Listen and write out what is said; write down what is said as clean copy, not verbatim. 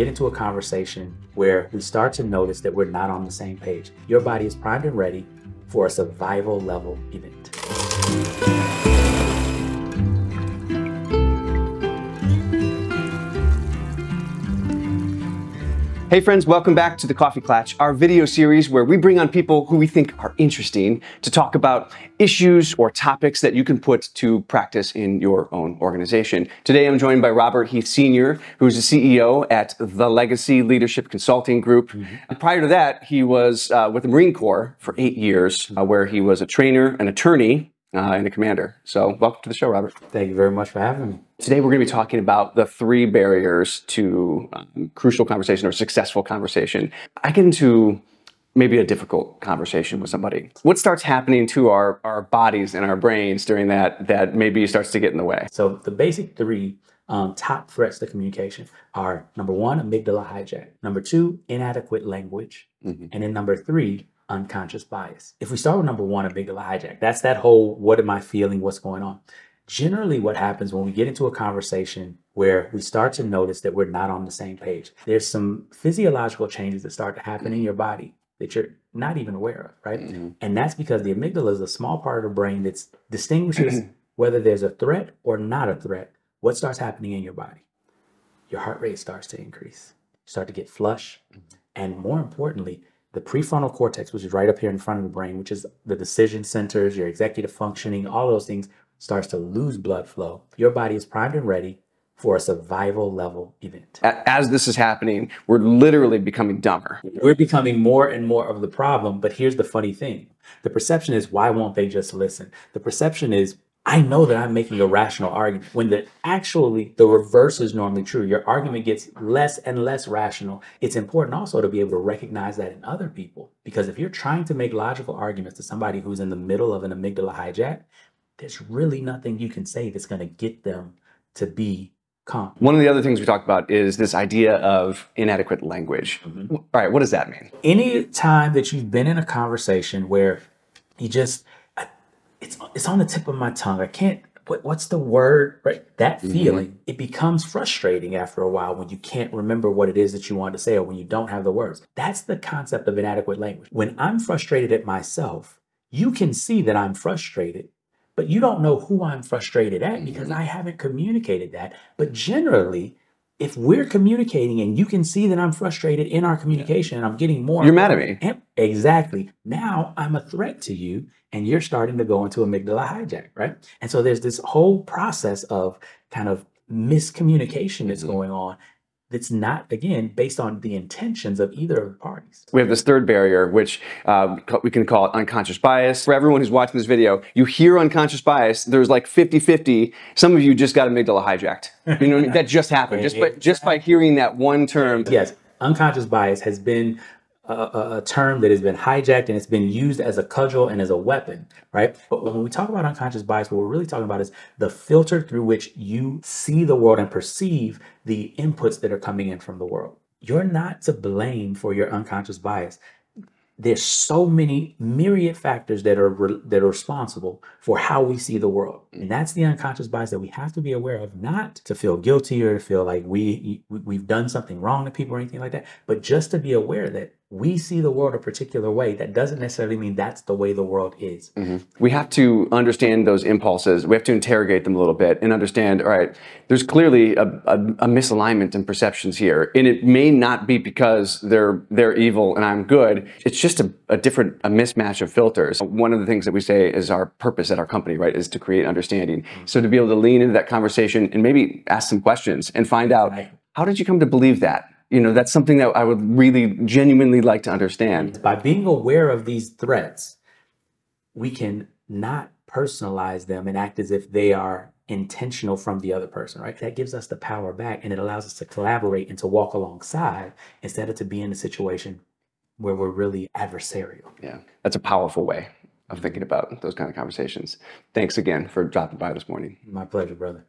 get into a conversation where we start to notice that we're not on the same page, your body is primed and ready for a survival level event. Hey friends, welcome back to the Coffee Klatsch, our video series where we bring on people who we think are interesting to talk about issues or topics that you can put to practice in your own organization. Today I'm joined by Robert Heath Sr., who's the CEO at the Legacy Leadership Consulting Group. And prior to that, he was with the Marine Corps for 8 years, where he was a trainer, an attorney, and a commander. So welcome to the show, Robert. Thank you very much for having me. Today, we're going to be talking about the 3 barriers to crucial conversation or successful conversation. I get into maybe a difficult conversation with somebody. What starts happening to our bodies and our brains during that maybe starts to get in the way? So the basic 3 top threats to communication are, number 1, amygdala hijack. Number 2, inadequate language. And then number 3, unconscious bias. If we start with number 1, amygdala hijack, that's that whole, what am I feeling, what's going on? Generally, what happens when we get into a conversation where we start to notice that we're not on the same page, there's some physiological changes that start to happen in your body that you're not even aware of, right? And that's because the amygdala is a small part of the brain that distinguishes whether there's a threat or not a threat. What starts happening in your body? Your heart rate starts to increase. You start to get flush. And more importantly, the prefrontal cortex, which is right up here in front of the brain, which is the decision centers, your executive functioning, all those things, starts to lose blood flow. Your body is primed and ready for a survival level event. As this is happening, we're literally becoming dumber. We're becoming more and more of the problem. But here's the funny thing. The perception is, why won't they just listen? The perception is, I know that I'm making a rational argument, when the reverse is normally true. Your argument gets less and less rational. It's important also to be able to recognize that in other people, because if you're trying to make logical arguments to somebody who's in the middle of an amygdala hijack, there's really nothing you can say that's going to get them to be calm. One of the other things we talked about is this idea of inadequate language. All right, what does that mean? Any time that you've been in a conversation where you just, it's on the tip of my tongue, I can't, what's the word, right? That feeling, it becomes frustrating after a while when you can't remember what it is that you want to say or when you don't have the words. That's the concept of inadequate language. When I'm frustrated at myself, you can see that I'm frustrated, but you don't know who I'm frustrated at because I haven't communicated that. But generally, if we're communicating and you can see that I'm frustrated in our communication and I'm getting more— You're mad at me. Exactly. Now I'm a threat to you and you're starting to go into amygdala hijack, right? And so there's this whole process of kind of miscommunication that's going on that's not, again, based on the intentions of either of the parties. We have this 3rd barrier, which we can call it unconscious bias. For everyone who's watching this video, you hear unconscious bias, there's like 50-50. Some of you just got amygdala hijacked. You know what I mean? That just happened, just by hearing that one term. Yes, unconscious bias has been a term that has been hijacked and it's been used as a cudgel and as a weapon, right? But when we talk about unconscious bias, what we're really talking about is the filter through which you see the world and perceive the inputs that are coming in from the world. You're not to blame for your unconscious bias. There's so many myriad factors that are responsible for how we see the world. And that's the unconscious bias that we have to be aware of, not to feel guilty or to feel like we've done something wrong to people or anything like that, but just to be aware that we see the world a particular way. That doesn't necessarily mean that's the way the world is. We have to understand those impulses. We have to interrogate them a little bit and understand, all right, there's clearly a misalignment in perceptions here. And it may not be because they're evil and I'm good. It's just a mismatch of filters. One of the things that we say is our purpose at our company, right, is to create understanding. So to be able to lean into that conversation and maybe ask some questions and find out, how did you come to believe that? You know, that's something that I would really genuinely like to understand. By being aware of these threats, we can not personalize them and act as if they are intentional from the other person, right? That gives us the power back and it allows us to collaborate and to walk alongside instead of to be in a situation where we're really adversarial. Yeah, that's a powerful way of thinking about those kind of conversations. Thanks again for dropping by this morning. My pleasure, brother.